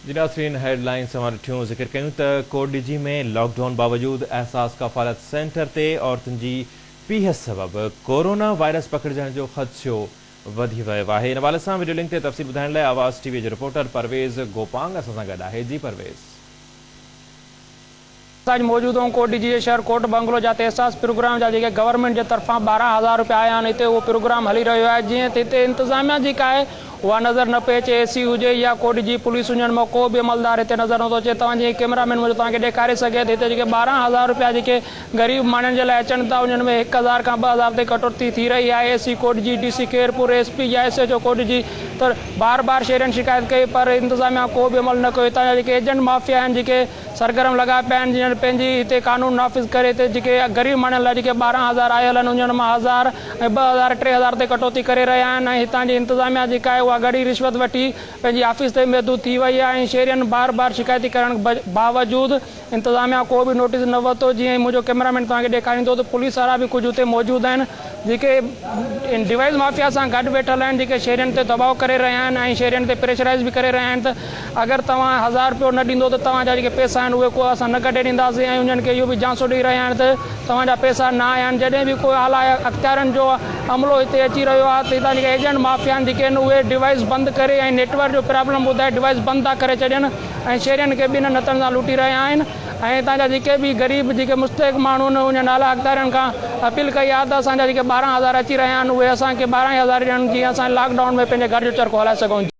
जी नाज़रीन, हेडलाइंस हमारे ठियों ज़िक्र कयूं त कोडिजी में लॉकडाउन बावजूद एहसास कफ़ालत सेंटर ते औरतुनि जी पीह सबबि कोरोना वायरस पकड़जण जो ख़दशो वधी वियो आहे। इन हवाले सां वीडियो लिंक ते तफ़सील ॿुधाइण लाइ आवाज़ टीवी जो रिपोर्टर परवेज़ गोपांग असां सां गॾु आहे। जी परवेज़। आज मौजूद हूँ कोडिजी जे शहर कोट बंगलो जाते एहसास प्रोग्राम जा जेके गवर्नमेंट के तरफा 12,000 रुपया आया आहिनि। हिते उहो प्रोग्राम हली रहियो आहे। जीअं त हिते इंतज़ामिया जेका आहे उहा नज़र न पे अचे, एसी हुजे या कोडिजी पुलिस हुजण में को बि अमलदार हिते नज़र नथो अचे। तव्हां जीअं कैमरामैन मुझे तव्हांखे ॾेखारे सघे हिते जेके 12,000 रुपया जेके ग़रीब माण्हुनि जे लाइ अचनि था उन्हनि में 1,000 खां 2,000 ते कटौती थी रही आहे। एसी कोडिजी, डीसी केरपुर, एसपी या एसएचओ कोडिजी त बार बार शहरनि शिकायत कई पर इंतज़ामिया को बि अमल न कयो। हितां जा जेके एजेंट माफ़िया आहिनि जेके सरगर्म लॻा पिया आहिनि, जिन्हनि पंहिंजी हिते कानून नाफ़िज़ करे हिते जेके ग़रीब माण्हुनि लाइ जेके 12,000 आयल आहिनि उन्हनि मां 1,000 ऐं 2,000 3,000 ते कटौती करे रहिया आहिनि। ऐं हितां जी इंतज़ामिया जेका आहे उहा घड़ी रिश्वत वठी पंहिंजी ऑफिस ते महदूद थी वई आहे। ऐं शहरियुनि बार बार शिकायती करण बावजूद इंतज़ामिया को बि नोटिस न वरितो। जीअं मुंहिंजो कैमरामैन तव्हांखे ॾेखारींदो त पुलिस वारा बि कुझु हुते मौजूदु आहिनि जेके डिवाइस माफ़िया सां गॾु वेठल आहिनि, जेके शहरियुनि ते दबाव करे रहिया आहिनि ऐं शहरियुनि ते प्रेशराइज़ बि करे रहिया आहिनि त अगरि तव्हां 1,000 रुपयो न ॾींदो त तव्हांजा जेके पैसा आहिनि उहे को असां न कढे ॾींदासीं। ऐं उन्हनि खे इहो बि जांचो ॾेई रहिया आहिनि त तव्हांजा पैसा न आया आहिनि। जॾहिं बि कोई आला अख़्तियारनि जो अमलो हिते अची रहियो आहे त हितां जेके एजेंट माफ़िया आहिनि जेके आहिनि उहे डिवाइस बंदि करे ऐं नेटवर्क जो प्रॉब्लम ॿुधाए डिवाइस बंदि था करे छॾनि ऐं शहरियुनि खे ॿिनि हथनि सां लूटी रहिया आहिनि। ऐं हितां जा जेके बि ग़रीब जेके मुस्तहिक माण्हू आहिनि उन्हनि आला अख़्तियारनि खां अपील कई आहे त असांजा जेके 12,000 अची रहिया आहिनि उहे असांखे 12,000 ॾियनि जीअं असां लॉकडाउन में पंहिंजे घर जो चरखो हलाए सघूं।